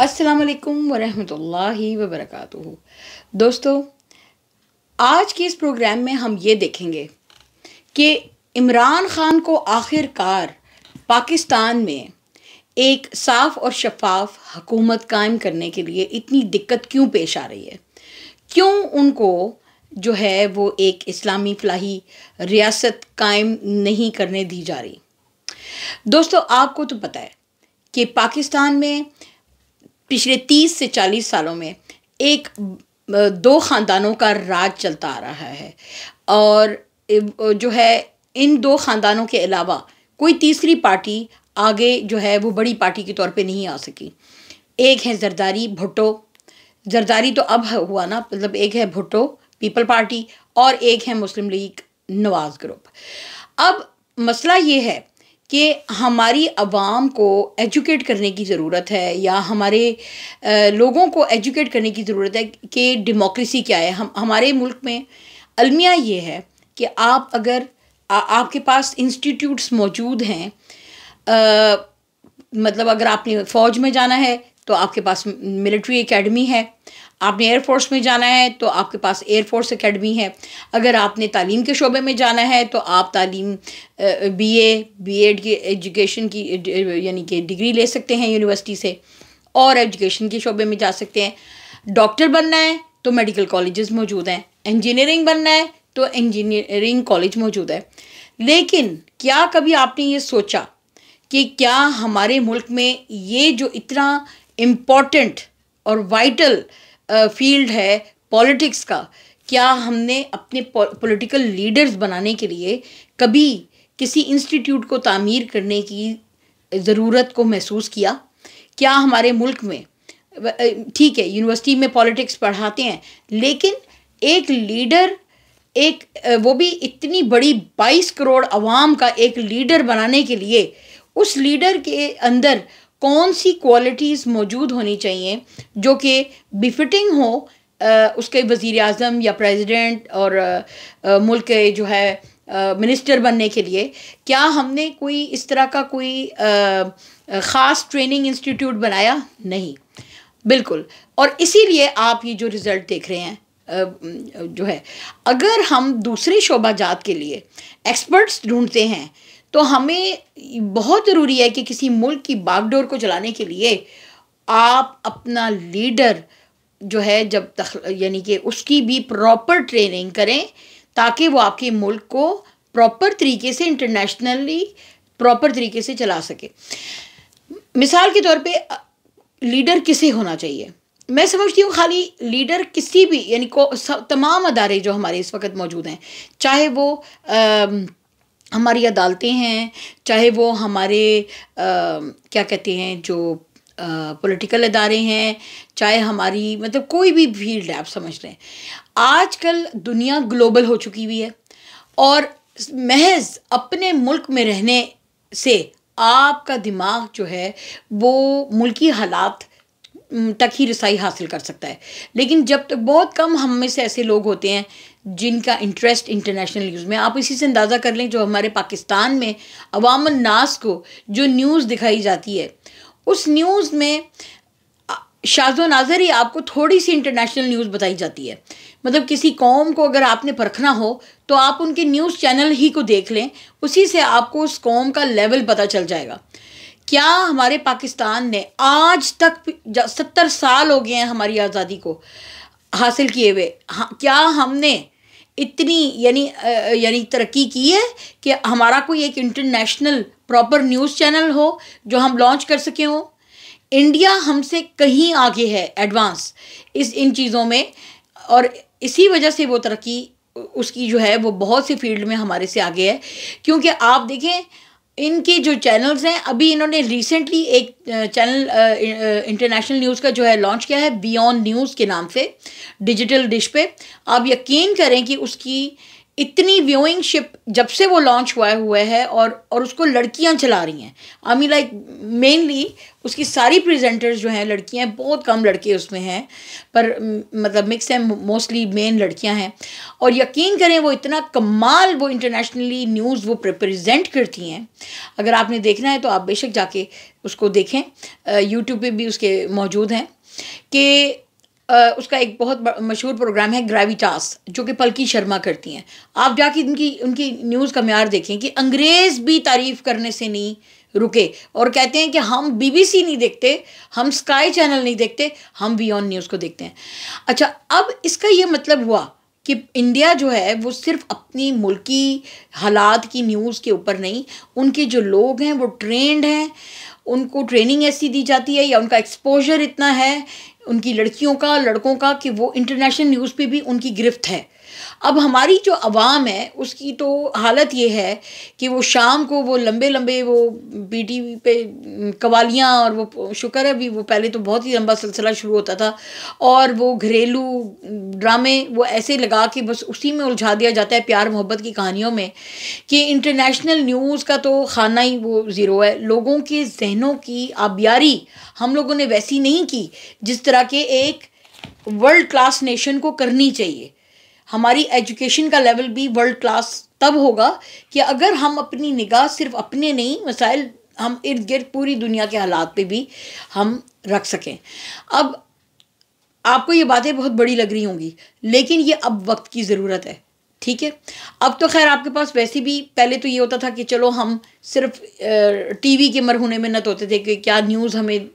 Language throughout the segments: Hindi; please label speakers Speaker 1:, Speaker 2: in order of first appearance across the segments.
Speaker 1: अस्सलाम वालेकुम वरहमतुल्लाहि वबरकातुहू। दोस्तों, आज के इस प्रोग्राम में हम ये देखेंगे कि इमरान ख़ान को आखिरकार पाकिस्तान में एक साफ़ और शफ़ाफ हुकूमत कायम करने के लिए इतनी दिक्कत क्यों पेश आ रही है। क्यों उनको जो है वो एक इस्लामी फ़लाही रियासत कायम नहीं करने दी जा रही। दोस्तों, आपको तो पता है कि पाकिस्तान में पिछले 30 से 40 सालों में एक दो ख़ानदानों का राज चलता आ रहा है और जो है इन दो ख़ानदानों के अलावा कोई तीसरी पार्टी आगे जो है वो बड़ी पार्टी के तौर पे नहीं आ सकी। एक है जरदारी भुट्टो, जरदारी तो अब हुआ ना, मतलब एक है भुट्टो पीपल पार्टी और एक है मुस्लिम लीग नवाज ग्रुप। अब मसला ये है कि हमारी आवाम को एजुकेट करने की ज़रूरत है या हमारे लोगों को एजुकेट करने की ज़रूरत है कि डेमोक्रेसी क्या है। हमारे मुल्क में अलमिया ये है कि आप अगर आपके पास इंस्टीट्यूट्स मौजूद हैं, मतलब अगर आपने फ़ौज में जाना है तो आपके पास मिलिट्री एकेडमी है, आपने एयरफोर्स में जाना है तो आपके पास एयरफोर्स एकेडमी है, अगर आपने तालीम के शोबे में जाना है तो आप तालीम बीएड की एजुकेशन की यानी कि डिग्री ले सकते हैं यूनिवर्सिटी से और एजुकेशन के शोबे में जा सकते हैं। डॉक्टर बनना है तो मेडिकल कॉलेजेस मौजूद हैं, इंजीनियरिंग बनना है तो इंजीनियरिंग कॉलेज मौजूद है। लेकिन क्या कभी आपने ये सोचा कि क्या हमारे मुल्क में ये जो इतना इम्पॉर्टेंट और वाइटल फील्ड है पॉलिटिक्स का, क्या हमने अपने पॉलिटिकल लीडर्स बनाने के लिए कभी किसी इंस्टीट्यूट को तामीर करने की ज़रूरत को महसूस किया? क्या हमारे मुल्क में ठीक है यूनिवर्सिटी में पॉलिटिक्स पढ़ाते हैं, लेकिन एक लीडर वो भी इतनी बड़ी 22 करोड़ आवाम का एक लीडर बनाने के लिए उस लीडर के अंदर कौन सी क्वालिटीज़ मौजूद होनी चाहिए जो कि बिफिटिंग हो उसके वज़ीर आज़म या प्रेसिडेंट और मुल्क के जो है मिनिस्टर बनने के लिए? क्या हमने कोई इस तरह का कोई ख़ास ट्रेनिंग इंस्टीट्यूट बनाया? नहीं, बिल्कुल। और इसीलिए आप ये जो रिज़ल्ट देख रहे हैं जो है, अगर हम दूसरे शोबाजात के लिए एक्सपर्ट्स ढूंढते हैं तो हमें बहुत ज़रूरी है कि किसी मुल्क की बागडोर को चलाने के लिए आप अपना लीडर जो है जब तक यानी कि उसकी भी प्रॉपर ट्रेनिंग करें ताकि वो आपके मुल्क को प्रॉपर तरीके से इंटरनेशनली प्रॉपर तरीके से चला सके। मिसाल के तौर पे लीडर किसे होना चाहिए? मैं समझती हूँ खाली लीडर किसी भी यानी तमाम अदारे जो हमारे इस वक्त मौजूद हैं, चाहे वो हमारी अदालतें हैं, चाहे वो हमारे क्या कहते हैं जो पॉलिटिकल अदारे हैं, चाहे हमारी मतलब कोई भी फील्ड है, आप समझ लें आजकल दुनिया ग्लोबल हो चुकी हुई है और महज अपने मुल्क में रहने से आपका दिमाग जो है वो मुल्की हालात तक ही रसाई हासिल कर सकता है। लेकिन जब तक बहुत कम हम में से ऐसे लोग होते हैं जिनका इंटरेस्ट इंटरनेशनल न्यूज़ में, आप इसी से अंदाज़ा कर लें जो हमारे पाकिस्तान में अवामन नास को जो न्यूज़ दिखाई जाती है उस न्यूज़ में शाज़ो नाज़र ही आपको थोड़ी सी इंटरनेशनल न्यूज़ बताई जाती है। मतलब किसी कौम को अगर आपने परखना हो तो आप उनके न्यूज़ चैनल ही को देख लें, उसी से आपको उस कौम का लेवल पता चल जाएगा। क्या हमारे पाकिस्तान ने आज तक 70 साल हो गए हैं हमारी आज़ादी को हासिल किए हुए, क्या हमने इतनी यानी तरक्की की है कि हमारा कोई एक इंटरनेशनल प्रॉपर न्यूज़ चैनल हो जो हम लॉन्च कर सके हों? इंडिया हमसे कहीं आगे है एडवांस इन चीज़ों में और इसी वजह से वो तरक्की उसकी जो है वो बहुत सी फील्ड में हमारे से आगे है। क्योंकि आप देखें इनके जो चैनल्स हैं, अभी इन्होंने रिसेंटली एक चैनल इंटरनेशनल न्यूज़ का जो है लॉन्च किया है बियॉन्ड न्यूज़ के नाम से डिजिटल डिश पे। आप यकीन करें कि उसकी इतनी व्यूइंगशिप जब से वो लॉन्च हुआ है, और उसको लड़कियां चला रही हैं। आई मीन लाइक मेनली उसकी सारी प्रेजेंटर्स जो हैं लड़कियां हैं, बहुत कम लड़के उसमें हैं, पर मतलब मिक्स है, मोस्टली मेन लड़कियां हैं। और यकीन करें वो इतना कमाल वो इंटरनेशनली न्यूज़ वो प्रेजेंट करती हैं। अगर आपने देखना है तो आप बेशक जाके उसको देखें, यूट्यूब पे भी उसके मौजूद हैं। कि उसका एक बहुत मशहूर प्रोग्राम है ग्रेविटास, जो कि पलकी शर्मा करती हैं। आप जाके उनकी न्यूज़ का म्यार देखें कि अंग्रेज़ भी तारीफ़ करने से नहीं रुके, और कहते हैं कि हम BBC नहीं देखते, हम स्काई चैनल नहीं देखते, हम WION न्यूज़ को देखते हैं। अच्छा, अब इसका ये मतलब हुआ कि इंडिया जो है वो सिर्फ अपनी मुल्की हालात की न्यूज़ के ऊपर नहीं, उनके जो लोग हैं वो ट्रेंड हैं, उनको ट्रेनिंग ऐसी दी जाती है, या उनका एक्सपोजर इतना है उनकी लड़कियों का, लड़कों का, कि वो इंटरनेशनल न्यूज़ पे भी उनकी गिरफ्त है। अब हमारी जो अवाम है उसकी तो हालत ये है कि वो शाम को वो लंबे लंबे वो PTV पे कवालियाँ, और वो शुक्र है भी वो पहले तो बहुत ही लंबा सिलसिला शुरू होता था, और वो घरेलू ड्रामे वो ऐसे लगा कि बस उसी में उलझा दिया जाता है, प्यार मोहब्बत की कहानियों में, कि इंटरनेशनल न्यूज़ का तो खाना ही वो ज़ीरो है। लोगों के जहनों की आबियारी हम लोगों ने वैसी नहीं की जिस तरह के एक वर्ल्ड क्लास नेशन को करनी चाहिए। हमारी एजुकेशन का लेवल भी वर्ल्ड क्लास तब होगा कि अगर हम अपनी निगाह सिर्फ अपने नहीं, मसाइल हम इर्द गिर्द पूरी दुनिया के हालात पे भी हम रख सकें। अब आपको ये बातें बहुत बड़ी लग रही होंगी, लेकिन ये अब वक्त की ज़रूरत है, ठीक है। अब तो खैर आपके पास वैसे भी, पहले तो ये होता था कि चलो हम सिर्फ TV के मरहूने में नत होते थे कि क्या न्यूज़ हमें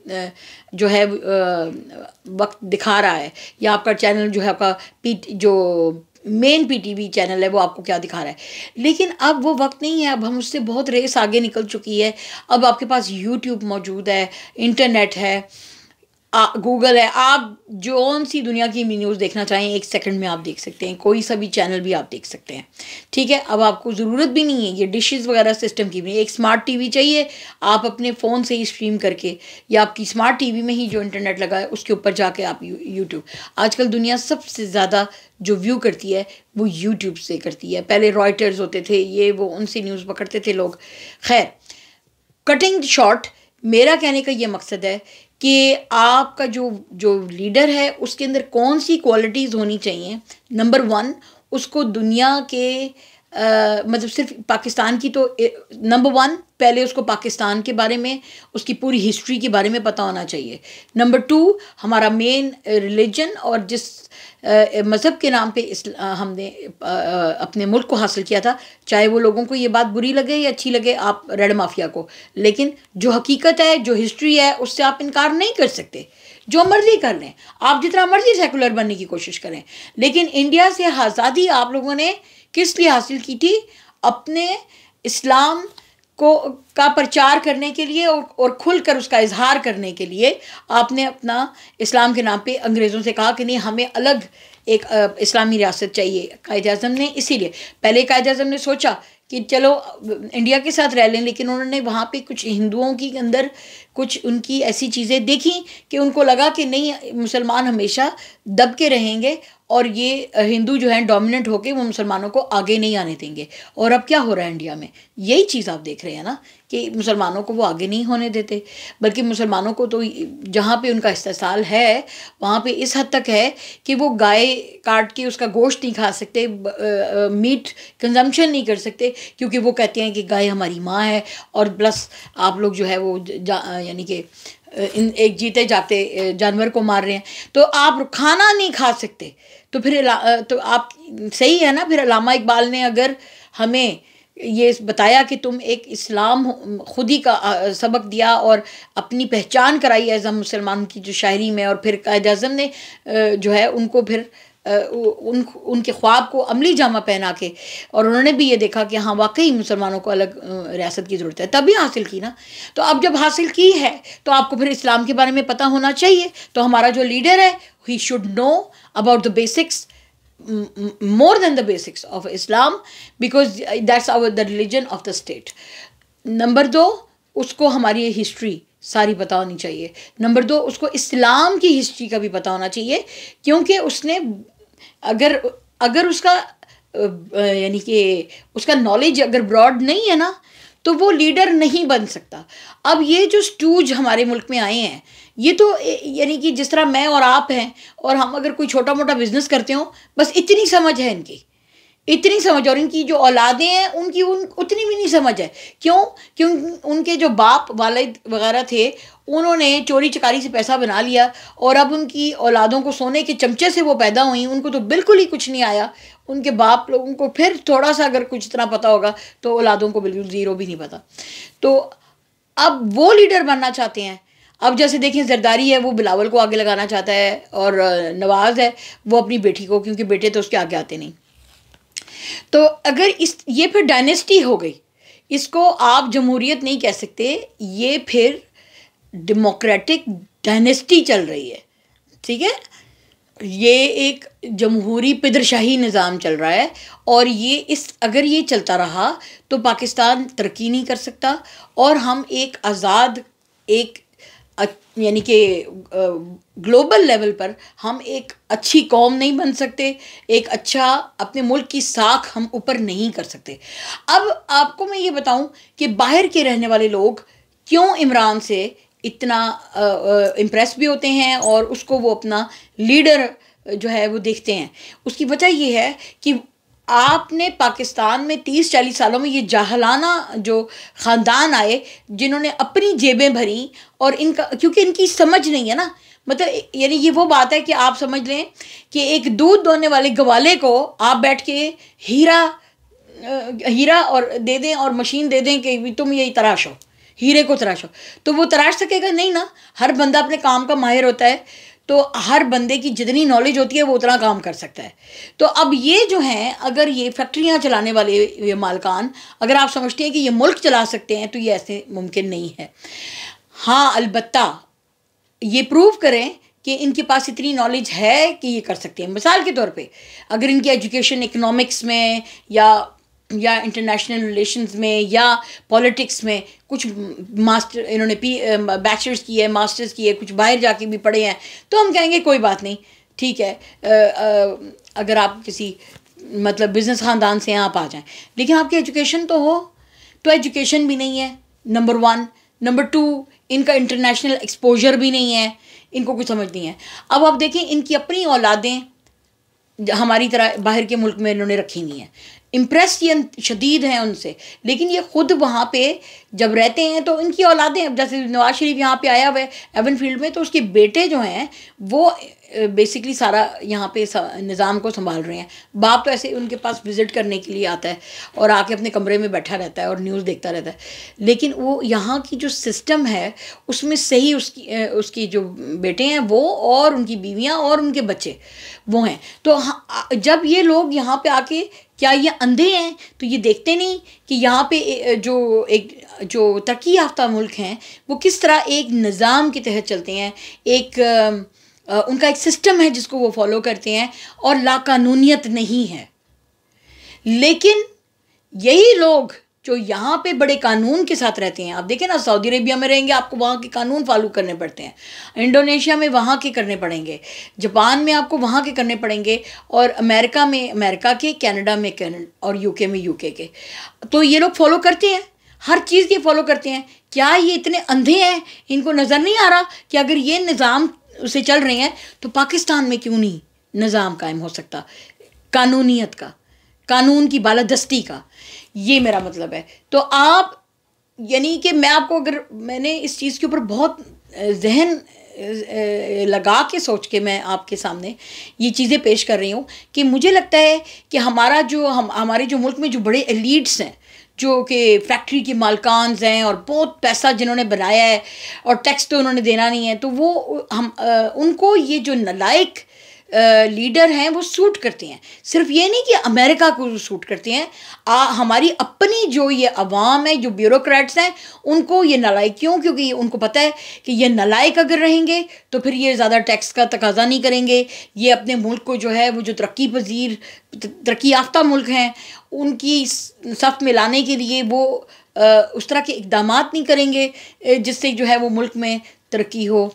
Speaker 1: जो है वक्त दिखा रहा है, या आपका चैनल जो है आपका जो मेन PTV चैनल है वो आपको क्या दिखा रहा है। लेकिन अब वो वक्त नहीं है, अब हम उससे बहुत रेस आगे निकल चुकी है। अब आपके पास YouTube मौजूद है, इंटरनेट है, गूगल है, आप जो सी दुनिया की न्यूज़ देखना चाहें 1 सेकंड में आप देख सकते हैं, कोई सा भी चैनल भी आप देख सकते हैं, ठीक है। अब आपको ज़रूरत भी नहीं है ये डिशेस वगैरह सिस्टम की भी, एक स्मार्ट TV चाहिए, आप अपने फ़ोन से ही स्ट्रीम करके, या आपकी स्मार्ट TV में ही जो इंटरनेट लगा है उसके ऊपर जाके आप यूट्यूब, आजकल दुनिया सबसे ज़्यादा जो व्यू करती है वो यूट्यूब से करती है। पहले रॉयटर्स होते थे, ये वो, उनसे न्यूज़ पकड़ते थे लोग। खैर, कटिंग शॉर्ट, मेरा कहने का ये मकसद है कि आपका जो लीडर है उसके अंदर कौन सी क्वालिटीज़ होनी चाहिए। नंबर 1, उसको दुनिया के मतलब सिर्फ पाकिस्तान की तो नंबर 1, पहले उसको पाकिस्तान के बारे में, उसकी पूरी हिस्ट्री के बारे में पता होना चाहिए। नंबर 2, हमारा मेन रिलीजन और जिस मज़हब के नाम पे हमने अपने मुल्क को हासिल किया था, चाहे वो लोगों को ये बात बुरी लगे या अच्छी लगे, आप रेड माफिया को, लेकिन जो हकीकत है, जो हिस्ट्री है, उससे आप इनकार नहीं कर सकते। जो मर्जी कर लें, आप जितना मर्जी सेकुलर बनने की कोशिश करें, लेकिन इंडिया से आज़ादी आप लोगों ने किस लिए हासिल की थी? अपने इस्लाम का प्रचार करने के लिए, और खुलकर उसका इजहार करने के लिए आपने अपना इस्लाम के नाम पे अंग्रेज़ों से कहा कि नहीं, हमें अलग एक इस्लामी रियासत चाहिए। कायद-ए-आज़म ने इसीलिए, पहले कायद-ए-आज़म ने सोचा कि चलो इंडिया के साथ रह लें, लेकिन उन्होंने वहाँ पे कुछ हिंदुओं के अंदर कुछ उनकी ऐसी चीज़ें देखी कि उनको लगा कि नहीं, मुसलमान हमेशा दब के रहेंगे, और ये हिंदू जो हैं डोमिनेंट होके वो मुसलमानों को आगे नहीं आने देंगे। और अब क्या हो रहा है इंडिया में, यही चीज़ आप देख रहे हैं ना, कि मुसलमानों को वो आगे नहीं होने देते, बल्कि मुसलमानों को तो जहाँ पे उनका इस्तेसाल है वहाँ पे इस हद तक है कि वो गाय काट के उसका गोश्त नहीं खा सकते, मीट कंजम्पशन नहीं कर सकते, क्योंकि वो कहते हैं कि गाय हमारी माँ है, और प्लस आप लोग जो है वो यानी कि इन एक जीते जाते जानवर को मार रहे हैं, तो आप खाना नहीं खा सकते। तो फिर तो आप सही है ना, फिर अल्लामा इकबाल ने अगर हमें ये बताया कि तुम एक इस्लाम खुद ही का सबक दिया और अपनी पहचान कराई एज़ अ मुसलमान की जो शायरी में, और फिर कायद-ए-आज़म ने जो है उनको फिर उनके ख्वाब को अमली जामा पहना के, और उन्होंने भी ये देखा कि हाँ वाकई मुसलमानों को अलग रियासत की ज़रूरत है, तभी हासिल की ना। तो अब जब हासिल की है तो आपको फिर इस्लाम के बारे में पता होना चाहिए। तो हमारा जो लीडर है, he should know about the basics, more than the basics of Islam, because that's the religion of the state. Number 2, उसको हमारी हिस्ट्री सारी पता होनी चाहिए। नंबर 2, उसको इस्लाम की हिस्ट्री का भी पता होना चाहिए, क्योंकि उसने अगर उसका यानी कि उसका नॉलेज अगर ब्रॉड नहीं है ना, तो वो लीडर नहीं बन सकता। अब ये जो स्टूज हमारे मुल्क में आए हैं, ये तो यानी कि जिस तरह मैं और आप हैं, और हम अगर कोई छोटा मोटा बिजनेस करते हो, बस इतनी समझ है इनकी, इतनी समझ, और इनकी जो औलादें हैं उनकी उतनी भी नहीं समझ है। क्यों? क्यों? उनके जो बाप वालिद वगैरह थे, उन्होंने चोरी चकारी से पैसा बना लिया, और अब उनकी औलादों को सोने के चमचे से वो पैदा हुई, उनको तो बिल्कुल ही कुछ नहीं आया। उनके बाप लोगों को फिर थोड़ा सा अगर कुछ इतना पता होगा, तो औलादों को बिल्कुल ज़ीरो भी नहीं पता। तो अब वो लीडर बनना चाहते हैं। अब जैसे देखें, जरदारी है वो बिलावल को आगे लगाना चाहता है, और नवाज़ है वो अपनी बेटी को, क्योंकि बेटे तो उसके आगे आते नहीं। तो अगर ये फिर डायनेस्टी हो गई, इसको आप जमहूरियत नहीं कह सकते, ये फिर डेमोक्रेटिक डायनेस्टी चल रही है। ठीक है, ये एक जमहूरी पिदरशाही निज़ाम चल रहा है, और ये अगर ये चलता रहा तो पाकिस्तान तरक्की नहीं कर सकता, और हम एक आज़ाद, एक यानी कि ग्लोबल लेवल पर हम एक अच्छी कौम नहीं बन सकते, एक अच्छा अपने मुल्क की साख हम ऊपर नहीं कर सकते। अब आपको मैं ये बताऊं कि बाहर के रहने वाले लोग क्यों इमरान से इतना इम्प्रेस भी होते हैं, और उसको वो अपना लीडर जो है वो देखते हैं। उसकी वजह ये है कि आपने पाकिस्तान में 30-40 सालों में ये जाहलाना जो ख़ानदान आए, जिन्होंने अपनी जेबें भरी, और इनका क्योंकि इनकी समझ नहीं है ना, मतलब यानी ये वो बात है कि आप समझ लें कि एक दूध दोहने वाले गवाले को आप बैठ के हीरा और दे दें, और मशीन दे दें कि तुम ये तराशो, हीरे को तराशो, तो वो तराश सकेगा नहीं ना। हर बंदा अपने काम का माहिर होता है, तो हर बंदे की जितनी नॉलेज होती है वो उतना काम कर सकता है। तो अब ये जो हैं, अगर ये फैक्ट्रियां चलाने वाले ये मालकान, अगर आप समझते हैं कि ये मुल्क चला सकते हैं, तो ये ऐसे मुमकिन नहीं है। हाँ, अलबत्ता ये प्रूव करें कि इनके पास इतनी नॉलेज है कि ये कर सकते हैं। मिसाल के तौर पे अगर इनकी एजुकेशन इकोनॉमिक्स में या इंटरनेशनल रिलेशंस में या पॉलिटिक्स में कुछ मास्टर, इन्होंने बैचलर्स की है, मास्टर्स की है, कुछ बाहर जाके भी पढ़े हैं, तो हम कहेंगे कोई बात नहीं, ठीक है। अगर आप किसी मतलब बिज़नेस ख़ानदान से आप आ जाएं, लेकिन आपकी एजुकेशन तो हो, तो एजुकेशन भी नहीं है, नंबर 1। नंबर 2, इनका इंटरनेशनल एक्सपोजर भी नहीं है, इनको कुछ समझ नहीं है। अब आप देखें, इनकी अपनी औलादें हमारी तरह बाहर के मुल्क में इन्होंने रखी हुई हैं, इम्प्रेस ये शदीद हैं उनसे, लेकिन ये ख़ुद वहाँ पे जब रहते हैं तो इनकी औलादें, जैसे नवाज शरीफ यहाँ पे आया हुआ है एवन फील्ड में, तो उसके बेटे जो हैं वो बेसिकली सारा यहाँ पे निज़ाम को संभाल रहे हैं। बाप तो ऐसे उनके पास विज़िट करने के लिए आता है और आके अपने कमरे में बैठा रहता है और न्यूज़ देखता रहता है, लेकिन वो यहाँ की जो सिस्टम है उसमें सही उसकी जो बेटे हैं वो, और उनकी बीवियाँ और उनके बच्चे वो हैं। तो जब ये लोग यहाँ पे आके, क्या ये अंधे हैं? तो ये देखते नहीं कि यहाँ पे जो तरक्की याफ्ता मुल्क हैं वो किस तरह एक निज़ाम के तहत चलते हैं, उनका एक सिस्टम है जिसको वो फॉलो करते हैं, और लाकानूनियत नहीं है। लेकिन यही लोग जो यहाँ पे बड़े कानून के साथ रहते हैं, आप देखें ना, सऊदी अरेबिया में रहेंगे आपको वहाँ के कानून फॉलो करने पड़ते हैं, इंडोनेशिया में वहाँ के करने पड़ेंगे, जापान में आपको वहाँ के करने पड़ेंगे, और अमेरिका में अमेरिका के, कनाडा में कनाडा, और यूके में यूके के। तो ये लोग फॉलो करते हैं, हर चीज़ के फॉलो करते हैं। क्या ये इतने अंधे हैं? इनको नज़र नहीं आ रहा कि अगर ये निज़ाम उसे चल रहे हैं तो पाकिस्तान में क्यों नहीं निज़ाम कायम हो सकता, कानूनियत का, कानून की बालादस्ती का? ये मेरा मतलब है। तो आप यानी कि मैं आपको, अगर मैंने इस चीज़ के ऊपर बहुत जहन लगा के सोच के मैं आपके सामने ये चीज़ें पेश कर रही हूँ कि मुझे लगता है कि हमारे जो मुल्क में जो बड़े एलीट्स हैं, जो कि फैक्ट्री के मालकान हैं और बहुत पैसा जिन्होंने बनाया है और टैक्स तो उन्होंने देना नहीं है, तो वो उनको ये जो नालायक लीडर हैं वो सूट करते हैं। सिर्फ ये नहीं कि अमेरिका को सूट करते हैं, हमारी अपनी जो ये अवाम है, जो ब्यूरोक्रेट्स हैं, उनको ये नालायक क्यों? क्योंकि उनको पता है कि ये नालायक अगर रहेंगे तो फिर ये ज़्यादा टैक्स का तकाजा नहीं करेंगे, ये अपने मुल्क को जो है वो जो तरक्की याफ्ता मुल्क हैं उनकी सफ़ में लाने के लिए वो उस तरह के इक़दामात नहीं करेंगे जिससे जो है वो मुल्क में तरक्की हो।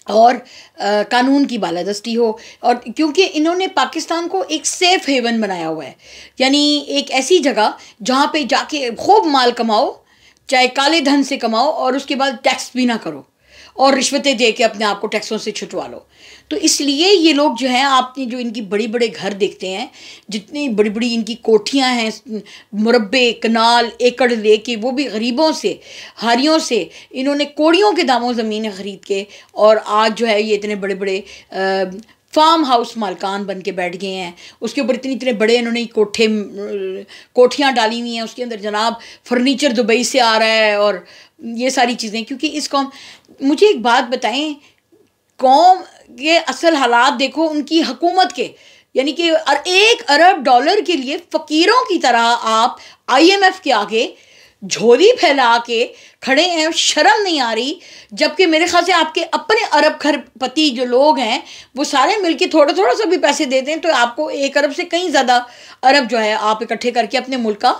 Speaker 1: और कानून की बालादस्ती हो। और क्योंकि इन्होंने पाकिस्तान को एक सेफ़ हेवन बनाया हुआ है, यानी एक ऐसी जगह जहाँ पे जाके खूब माल कमाओ, चाहे काले धन से कमाओ, और उसके बाद टैक्स भी ना करो और रिश्वतें दे के अपने आप को टैक्सों से छुटवा लो। तो इसलिए ये लोग जो हैं, आपने जो इनकी बड़ी बड़े घर देखते हैं, जितनी बड़ी बड़ी इनकी कोठियां हैं, मुरब्बे कनाल एकड़ लेके, वो भी गरीबों से, हारियों से इन्होंने कोड़ियों के दामों ज़मीनें ख़रीद के, और आज जो है ये इतने बड़े बड़े फार्म हाउस मालकान बन के बैठ गए हैं। उसके ऊपर इतने इतने बड़े इन्होंने कोठियाँ डाली हुई हैं, उसके अंदर जनाब फर्नीचर दुबई से आ रहा है और ये सारी चीज़ें। क्योंकि इस कौम, मुझे एक बात बताएं, कौम के असल हालात देखो उनकी हुकूमत के, यानी कि $1 अरब के लिए फ़कीरों की तरह आप IMF के आगे झोली फैला के खड़े हैं, शर्म नहीं आ रही। जबकि मेरे ख्याल से आपके अपने अरब खरपति जो लोग हैं वो सारे मिलके थोड़ा थोड़ा सा भी पैसे देते हैं तो आपको 1 अरब से कहीं ज़्यादा अरब जो है आप इकट्ठे करके अपने मुल्क का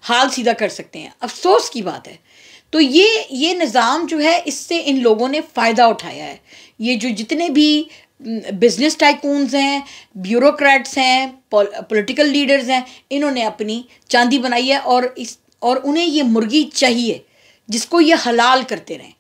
Speaker 1: हाल सीधा कर सकते हैं। अफसोस की बात है। तो ये निज़ाम जो है, इससे इन लोगों ने फ़ायदा उठाया है। ये जो जितने भी बिजनेस टाइकून्स हैं, ब्यूरोक्रेट्स हैं, पॉलिटिकल लीडर्स हैं, इन्होंने अपनी चांदी बनाई है। और उन्हें ये मुर्गी चाहिए जिसको ये हलाल करते रहें।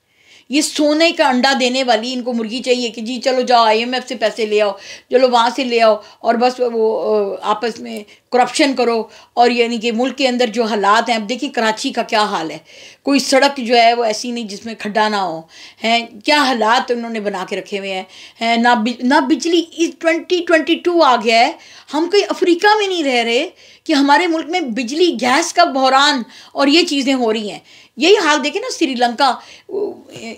Speaker 1: ये सोने का अंडा देने वाली इनको मुर्गी चाहिए कि जी चलो जाओ IMF से पैसे ले आओ, चलो वहाँ से ले आओ, और बस वो आपस में करप्शन करो। और यानी कि मुल्क के अंदर जो हालात हैं, अब देखिए कराची का क्या हाल है, कोई सड़क जो है वो ऐसी नहीं जिसमें खड्डा ना हो, हैं क्या हालात उन्होंने बना के रखे हुए हैं ना बिजली। 2022 आ गया है, हम कोई अफ्रीका में नहीं रह रहे कि हमारे मुल्क में बिजली गैस का बहरान और ये चीज़ें हो रही हैं। यही हाल देखें ना श्रीलंका,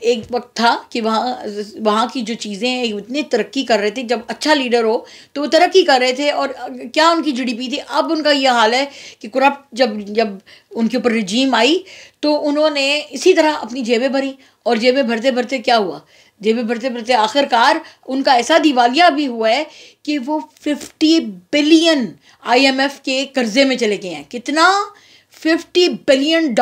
Speaker 1: एक वक्त था कि वहाँ की जो चीज़ें इतनी तरक्की कर रहे थे, जब अच्छा लीडर हो तो वो तरक्की कर रहे थे, और क्या उनकी GDP थी। अब उनका यह हाल है कि करप्ट जब उनके ऊपर रजीम आई तो उन्होंने इसी तरह अपनी जेबें भरी, और जेबें भरते भरते क्या हुआ, जेबें भरते भरते आखिरकार उनका ऐसा दिवालिया भी हुआ है कि वो 50 बिलियन IMF के कर्जे में चले गए हैं। कितना? $50 बिलियन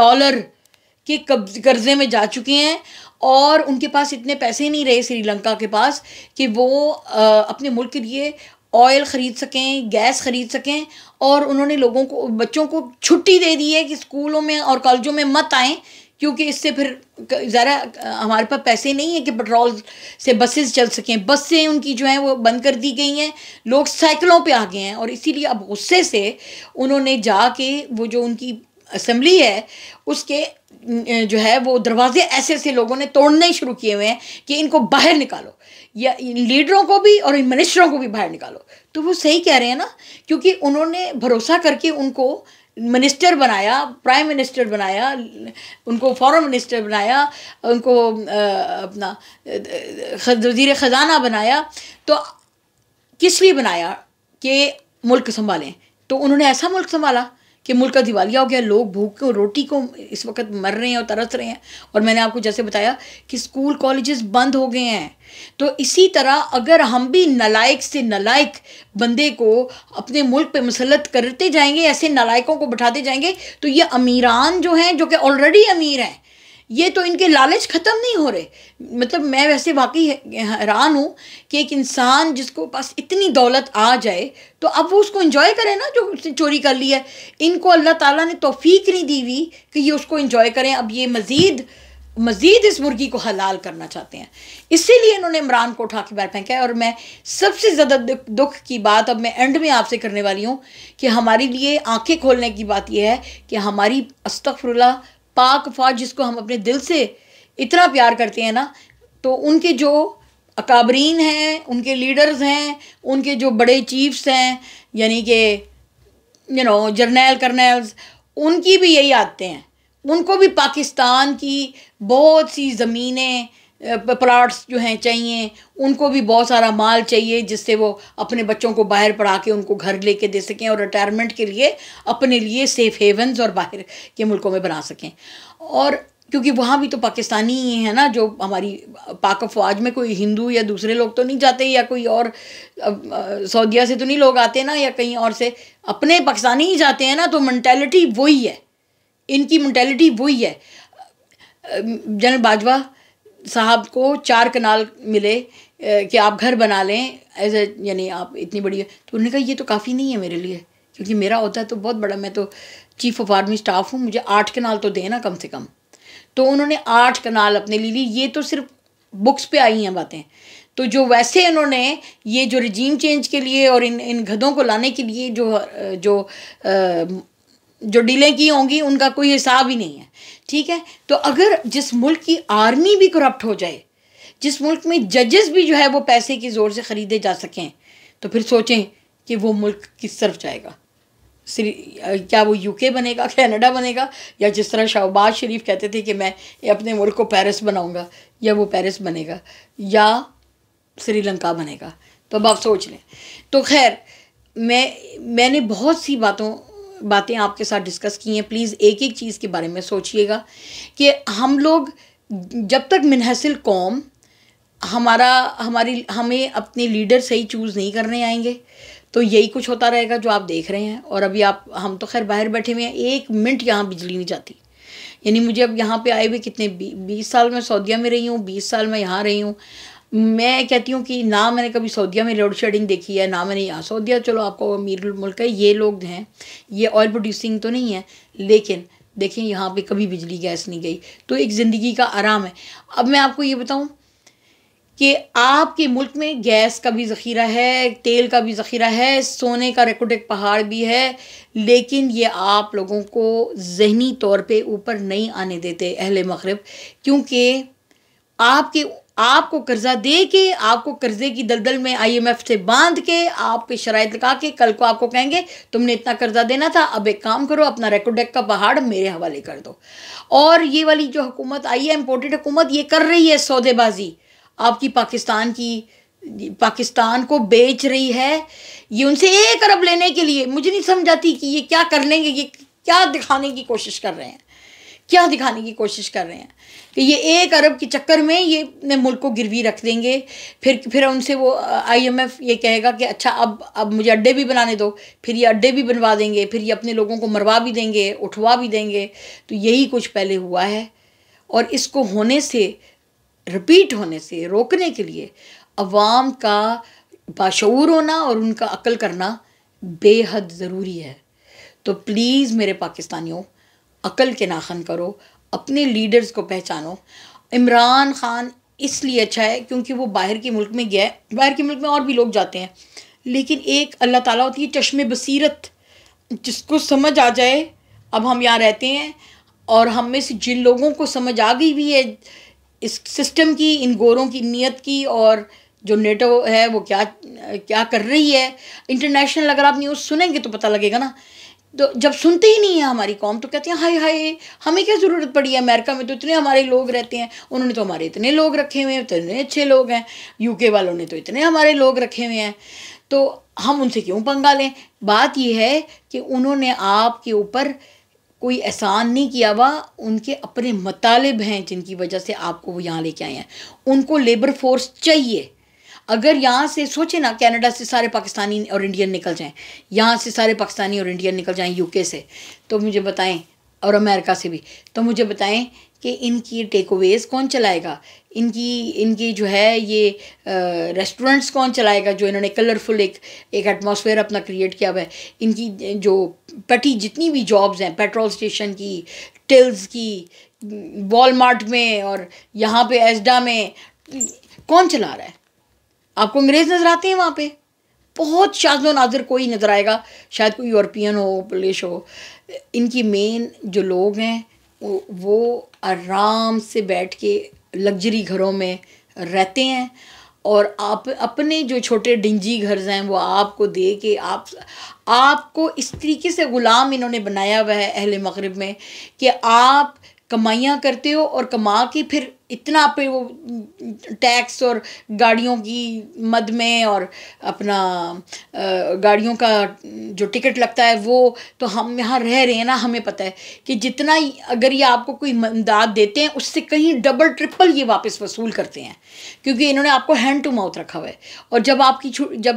Speaker 1: के कर्जे में जा चुके हैं। और उनके पास इतने पैसे नहीं रहे श्रीलंका के पास कि वो अपने मुल्क के लिए ऑयल ख़रीद सकें, गैस ख़रीद सकें। और उन्होंने लोगों को, बच्चों को छुट्टी दे दी है कि स्कूलों में और कॉलेजों में मत आएँ, क्योंकि इससे फिर ज़रा हमारे पास पैसे नहीं है कि पेट्रोल से बसेस चल सकें। बसें उनकी जो हैं वो बंद कर दी गई हैं, लोग साइकिलों पे आ गए हैं। और इसीलिए अब गुस्से से उन्होंने जाके वो जो उनकी असेंबली है उसके जो है वो दरवाजे ऐसे ऐसे लोगों ने तोड़ने शुरू किए हुए हैं कि इनको बाहर निकालो, या इन लीडरों को भी और इन मिनिस्टरों को भी बाहर निकालो। तो वो सही कह रहे हैं ना, क्योंकि उन्होंने भरोसा करके उनको मिनिस्टर बनाया, प्राइम मिनिस्टर बनाया, उनको फॉरेन मिनिस्टर बनाया, उनको अपना वज़ीर ख़जाना बनाया। तो किस लिए बनाया? कि मुल्क संभालें। तो उन्होंने ऐसा मुल्क संभाला कि मुल्क का दिवालिया हो गया, लोग भूख को, रोटी को इस वक्त मर रहे हैं और तरस रहे हैं। और मैंने आपको जैसे बताया कि स्कूल कॉलेजेस बंद हो गए हैं। तो इसी तरह अगर हम भी नालायक से नालायक बंदे को अपने मुल्क पे मुसल्लत करते जाएंगे, ऐसे नालायकों को बैठाते जाएंगे, तो ये अमीरान जो हैं, जो कि ऑलरेडी अमीर हैं, ये तो इनके लालच ख़त्म नहीं हो रहे। मतलब मैं वैसे वाकई हैरान हूँ कि एक इंसान जिसको पास इतनी दौलत आ जाए तो अब वो उसको एंजॉय करे ना, जो उसने चोरी कर लिया है। इनको अल्लाह ताला ने तौफीक नहीं दी हुई कि ये उसको एंजॉय करें। अब ये मज़ीद इस मुर्गी को हलाल करना चाहते हैं, इसीलिए इन्होंने इमरान को उठा के बाहर फेंका है। और मैं सबसे ज़्यादा दुख की बात अब मैं एंड में आपसे करने वाली हूँ कि हमारे लिए आंखें खोलने की बात यह है कि हमारी अस्तगफुरुल्लाह पाक फ़ौज, जिसको हम अपने दिल से इतना प्यार करते हैं ना, तो उनके जो अकाबरीन हैं, उनके लीडर्स हैं, उनके जो बड़े चीफ्स हैं, यानी कि जर्नल कर्नल्स, उनकी भी यही आदतें हैं। उनको भी पाकिस्तान की बहुत सी ज़मीनें, प्लाट्स जो हैं चाहिए, उनको भी बहुत सारा माल चाहिए जिससे वो अपने बच्चों को बाहर पढ़ा के उनको घर लेके दे सकें और रिटायरमेंट के लिए अपने लिए सेफ हेवन्स और बाहर के मुल्कों में बना सकें। और क्योंकि वहाँ भी तो पाकिस्तानी ही है ना, जो हमारी पाक फ़ौज में कोई हिंदू या दूसरे लोग तो नहीं जाते, या कोई और सऊदीया से तो नहीं लोग आते ना, या कहीं और से, अपने पाकिस्तानी ही जाते हैं ना। तो मेंटालिटी वही है, इनकी मेंटालिटी वही है। जनरल बाजवा साहब को 4 कनाल मिले कि आप घर बना लें एज ए, यानी आप इतनी बड़ी, तो उन्होंने कहा ये तो काफ़ी नहीं है मेरे लिए, क्योंकि मेरा होता तो बहुत बड़ा, मैं तो चीफ ऑफ आर्मी स्टाफ हूँ, मुझे 8 कनाल तो देना कम से कम। तो उन्होंने 8 कनाल अपने लिए ली। ये तो सिर्फ बुक्स पे आई हैं बातें। तो जो वैसे उन्होंने ये जो रजीम चेंज के लिए और इन गधों को लाने के लिए जो डीलें की होंगी उनका कोई हिसाब ही नहीं है। ठीक है, तो अगर जिस मुल्क की आर्मी भी करप्ट हो जाए, जिस मुल्क में जजेस भी जो है वो पैसे की ज़ोर से ख़रीदे जा सकें, तो फिर सोचें कि वो मुल्क किस तरफ जाएगा। क्या वो यूके बनेगा, कनाडा बनेगा, या जिस तरह शहबाज शरीफ कहते थे कि मैं अपने मुल्क को पेरिस बनाऊंगा, या वो पेरिस बनेगा या श्रीलंका बनेगा। तो अब आप सोच लें। तो खैर मैंने बहुत सी बातें आपके साथ डिस्कस की हैं। प्लीज़ एक एक चीज़ के बारे में सोचिएगा कि हम लोग जब तक मुनहसिल कौम हमें अपने लीडर सही चूज़ नहीं करने आएंगे तो यही कुछ होता रहेगा जो आप देख रहे हैं। और अभी हम तो खैर बाहर बैठे हुए हैं, 1 मिनट यहाँ बिजली नहीं जाती। यानी मुझे अब यहाँ पे आए हुए कितने 20 साल मैं सऊदीया में रही हूँ, 20 साल मैं यहाँ रही हूँ। मैं कहती हूँ कि ना मैंने कभी सऊदीया में लोड शेडिंग देखी है, ना मैंने यहाँ। सऊदीया चलो आपको अमीर मुल्क है, ये लोग हैं, ये ऑयल प्रोड्यूसिंग तो नहीं है, लेकिन देखें यहाँ पे कभी बिजली गैस नहीं गई, तो एक ज़िंदगी का आराम है। अब मैं आपको ये बताऊँ कि आपके मुल्क में गैस का भी ज़ख़ीरा है, तेल का भी ज़ख़ीरा है, सोने का रेकोर्ड पहाड़ भी है, लेकिन ये आप लोगों को ज़हनी तौर पे ऊपर नहीं आने देते अहले मग़रिब, क्योंकि आपको कर्ज़ा दे के, आपको कर्ज़े की दलदल में IMF से बांध के, आप पे शराइत लगा के, कल को आपको कहेंगे तुमने इतना कर्ज़ा देना था, अब एक काम करो, अपना रेकोर्ड का पहाड़ मेरे हवाले कर दो। और ये वाली जो हुकूमत आई है, इम्पोर्टेड हुकूमत, ये कर रही है सौदेबाजी आपकी पाकिस्तान को बेच रही है। ये उनसे 1 अरब लेने के लिए, मुझे नहीं समझ आती कि ये क्या कर लेंगे, ये क्या दिखाने की कोशिश कर रहे हैं, क्या दिखाने की कोशिश कर रहे हैं कि ये 1 अरब के चक्कर में ये अपने मुल्क को गिरवी रख देंगे। फिर उनसे वो IMF ये कहेगा कि अच्छा अब मुझे अड्डे भी बनाने दो, फिर ये अड्डे भी बनवा देंगे, फिर ये अपने लोगों को मरवा भी देंगे, उठवा भी देंगे। तो यही कुछ पहले हुआ है, और इसको होने से, रिपीट होने से रोकने के लिए अवाम का बाशऊर होना और उनका अक्ल करना बेहद ज़रूरी है। तो प्लीज़ मेरे पाकिस्तानियों, अक्ल के नाखन करो, अपने लीडर्स को पहचानो। इमरान ख़ान इसलिए अच्छा है क्योंकि वो बाहर के मुल्क में गया, बाहर के मुल्क में और भी लोग जाते हैं, लेकिन एक अल्लाह ताला होती है चश्मे बसीरत, जिसको समझ आ जाए। अब हम यहाँ रहते हैं और हम में से जिन लोगों को समझ आ गई भी है इस सिस्टम की, इन गोरों की नीयत की, और जो नेटो है वो क्या कर रही है, इंटरनेशनल अगर आप न्यूज़ सुनेंगे तो पता लगेगा ना। तो जब सुनते ही नहीं है हमारी कौम तो कहते हैं हाय हाय, हमें क्या ज़रूरत पड़ी है, अमेरिका में तो इतने हमारे लोग रहते हैं, उन्होंने तो हमारे इतने लोग रखे हुए हैं, इतने अच्छे लोग हैं, UK वालों ने तो इतने हमारे लोग रखे हुए हैं, तो हम उनसे क्यों पंगा लें। बात यह है कि उन्होंने आपके ऊपर कोई एहसान नहीं किया हुआ, उनके अपने मतालिब हैं जिनकी वजह से आपको वो यहाँ लेके आए हैं। उनको लेबर फोर्स चाहिए। अगर यहाँ से सोचे ना, कनाडा से सारे पाकिस्तानी और इंडियन निकल जाएं, यहाँ से सारे पाकिस्तानी और इंडियन निकल जाएं UK से, तो मुझे बताएं, और अमेरिका से भी, तो मुझे बताएं कि इनकी टेक अवेज़ कौन चलाएगा, इनकी जो है ये रेस्टोरेंट्स कौन चलाएगा, जो इन्होंने कलरफुल एक एटमॉस्फेयर अपना क्रिएट किया हुआ है। इनकी जो पटी जितनी भी जॉब्स हैं, पेट्रोल स्टेशन की, टिल्स की, वॉलमार्ट में और यहाँ पे एस्डा में, कौन चला रहा है? आपको अंग्रेज़ नज़र आते हैं वहाँ पे? बहुत शाज़ो नाज़िर कोई नज़र आएगा, शायद कोई यूरोपियन हो, पुलिस हो। इनकी मेन जो लोग हैं वो आराम से बैठ के लग्जरी घरों में रहते हैं, और आप अपने जो छोटे डिंजी घर हैं वो आपको दे के आपको इस तरीके से ग़ुलाम इन्होंने बनाया हुआ है अहले मग़रिब में कि आप कमाइयाँ करते हो और कमा के फिर इतना पे वो टैक्स और गाड़ियों की मद में और अपना गाड़ियों का जो टिकट लगता है वो, तो हम यहाँ रह रहे हैं ना, हमें पता है कि जितना अगर ये आपको कोई इमदाद देते हैं उससे कहीं डबल ट्रिपल ये वापस वसूल करते हैं, क्योंकि इन्होंने आपको हैंड टू माउथ रखा हुआ है। और जब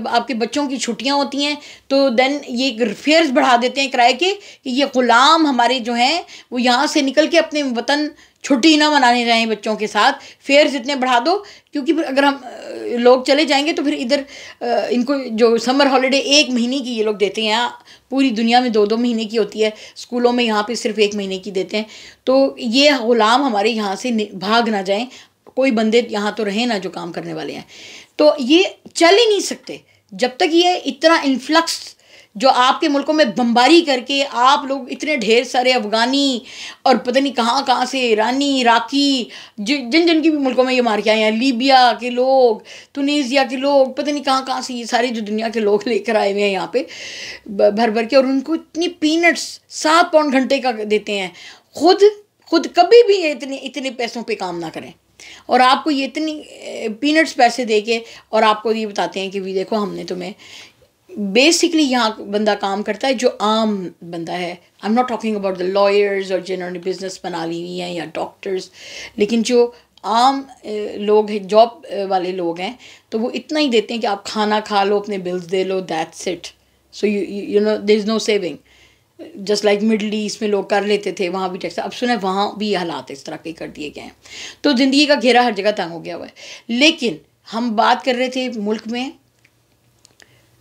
Speaker 1: आपके बच्चों की छुट्टियाँ होती हैं तो देन ये फेयर्स बढ़ा देते हैं किराए के, कि ये ग़ुलाम हमारे जो हैं वो यहाँ से निकल के अपने वतन छुट्टी ना मनाने जाएं बच्चों के साथ, फेयर्स इतने बढ़ा दो, क्योंकि फिर अगर हम लोग चले जाएंगे तो फिर इधर इनको जो समर हॉलीडे 1 महीने की ये लोग देते हैं, पूरी दुनिया में 2-2 महीने की होती है, स्कूलों में यहाँ पे सिर्फ 1 महीने की देते हैं। तो ये ग़ुलाम हमारे यहाँ से भाग ना जाएं, कोई बंदे यहाँ तो रहे ना जो काम करने वाले हैं। तो ये चल ही नहीं सकते जब तक ये इतना इन्फ्लक्स जो आपके मुल्कों में बमबारी करके आप लोग इतने ढेर सारे अफ़गानी और पता नहीं कहाँ कहाँ से ईरानी, इराकी, जिन जिन की भी मुल्कों में ये मार के आए हैं, लीबिया के लोग, तुनीसिया के लोग, पता नहीं कहाँ कहाँ से ये सारे जो दुनिया के लोग लेकर आए हुए हैं यहाँ पे भर भर के, और उनको इतनी पीनट्स 7 पाउंड घंटे का देते हैं। खुद कभी भी ये इतने पैसों पे काम ना करें, और आपको ये इतनी पीनट्स पैसे दे के और आपको ये बताते हैं कि भी देखो हमने तुम्हें बेसिकली यहाँ बंदा काम करता है जो आम बंदा है। I am not talking about the lawyers और जिन्होंने बिजनेस बना ली हुई हैं या डॉक्टर्स, लेकिन जो आम लोग हैं, जॉब वाले लोग हैं, तो वो इतना ही देते हैं कि आप खाना खा लो, अपने बिल्स दे लो, that's it. So you know there is no saving. Just like Middle East में लोग कर लेते थे, वहाँ भी टैक्स, अब सुने वहाँ भी हालात इस तरह के कर दिए गए हैं। तो ज़िंदगी का घेरा हर जगह तंग हो गया हुआ है। लेकिन हम बात कर रहे थे मुल्क में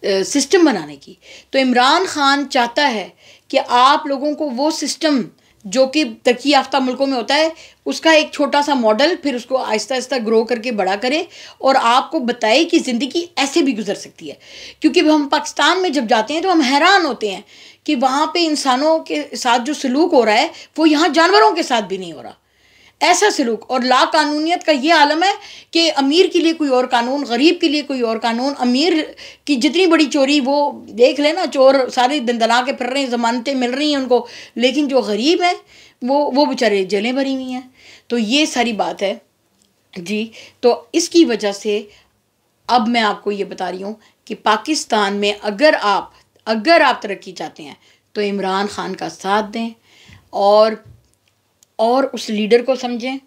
Speaker 1: सिस्टम बनाने की, तो इमरान खान चाहता है कि आप लोगों को वो सिस्टम जो कि तरक्की याफ्ता मुल्कों में होता है उसका एक छोटा सा मॉडल, फिर उसको आहिस्ता आहिस्ता ग्रो करके बड़ा करे और आपको बताए कि ज़िंदगी ऐसे भी गुजर सकती है। क्योंकि हम पाकिस्तान में जब जाते हैं तो हम हैरान होते हैं कि वहाँ पे इंसानों के साथ जो सलूक हो रहा है वो यहाँ जानवरों के साथ भी नहीं हो रहा, ऐसा सलूक। और ला कानूनियत का ये आलम है कि अमीर के लिए कोई और कानून, गरीब के लिए कोई और कानून। अमीर की जितनी बड़ी चोरी वो देख लेना, चोर सारे दंदला के फिर रहे हैं, ज़मानतें मिल रही हैं उनको, लेकिन जो गरीब हैं वो बेचारे जेलें भरी हुई हैं। तो ये सारी बात है जी। तो इसकी वजह से अब मैं आपको ये बता रही हूँ कि पाकिस्तान में अगर आप तरक्की चाहते हैं तो इमरान खान का साथ दें और उस लीडर को समझें,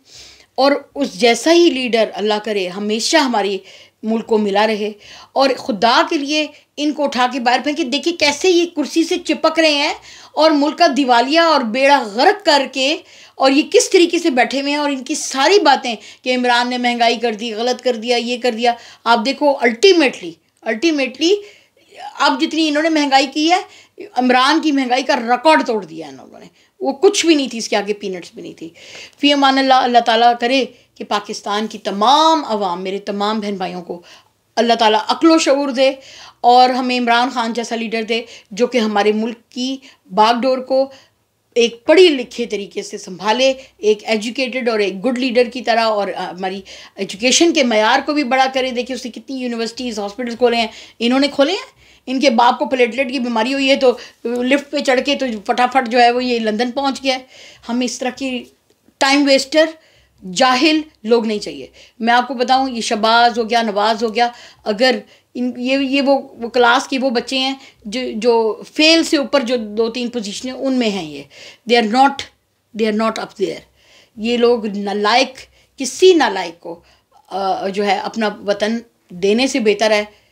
Speaker 1: और उस जैसा ही लीडर अल्लाह करे हमेशा हमारे मुल्क को मिला रहे। और खुदा के लिए इनको उठा के बाहर फेंके। देखिए कैसे ये कुर्सी से चिपक रहे हैं और मुल्क का दिवालिया और बेड़ा गर्क करके, और ये किस तरीके से बैठे हुए हैं, और इनकी सारी बातें कि इमरान ने महंगाई कर दी, गलत कर दिया, ये कर दिया। आप देखो अल्टीमेटली अब जितनी इन्होंने महंगाई की है, इमरान की महंगाई का रिकॉर्ड तोड़ दिया इन्होंने। वो कुछ भी नहीं थी, इसके आगे पीनट्स भी नहीं थी। फ़ी अमान अल्लाह। अल्लाह ताला करे कि पाकिस्तान की तमाम अवाम, मेरे तमाम बहन भाइयों को अल्लाह ताला अक्ल शऊर दे और हमें इमरान खान जैसा लीडर दे जो कि हमारे मुल्क की बागडोर को एक पढ़ी लिखे तरीके से संभाले, एक एजुकेटेड और एक गुड लीडर की तरह, और हमारी एजुकेशन के मयार को भी बड़ा करे। देखिए उसने कितनी यूनिवर्सिटीज़, हॉस्पिटल्स खोले हैं, इन्होंने खोले हैं। इनके बाप को प्लेटलेट की बीमारी हुई है तो लिफ्ट पे चढ़ के तो फटाफट जो है वो ये लंदन पहुंच गया है। हमें इस तरह की टाइम वेस्टर, जाहिल लोग नहीं चाहिए। मैं आपको बताऊं, ये शहबाज हो गया, नवाज़ हो गया, अगर ये वो क्लास के वो बच्चे हैं जो फेल से ऊपर जो 2-3 पोजीशनें उनमें हैं, ये they are not up there. ये लोग नालायक, किसी नालायक को जो है अपना वतन देने से बेहतर है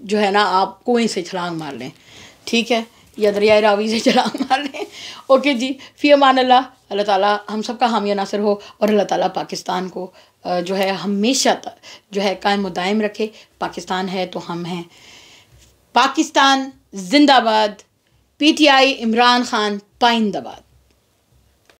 Speaker 1: जो है ना आप कुएं से छलांग मार लें, ठीक है, या दरियाए रावी से छलांग मार लें। ओके जी, फ़ी अमान अल्लाह। अल्लाह ताला हम सब का हामी नासिर हो, और अल्लाह ताला पाकिस्तान को जो है हमेशा जो है कायम दायम रखे। पाकिस्तान है तो हम हैं। पाकिस्तान जिंदाबाद। PTI इमरान खान पाइंदाबाद।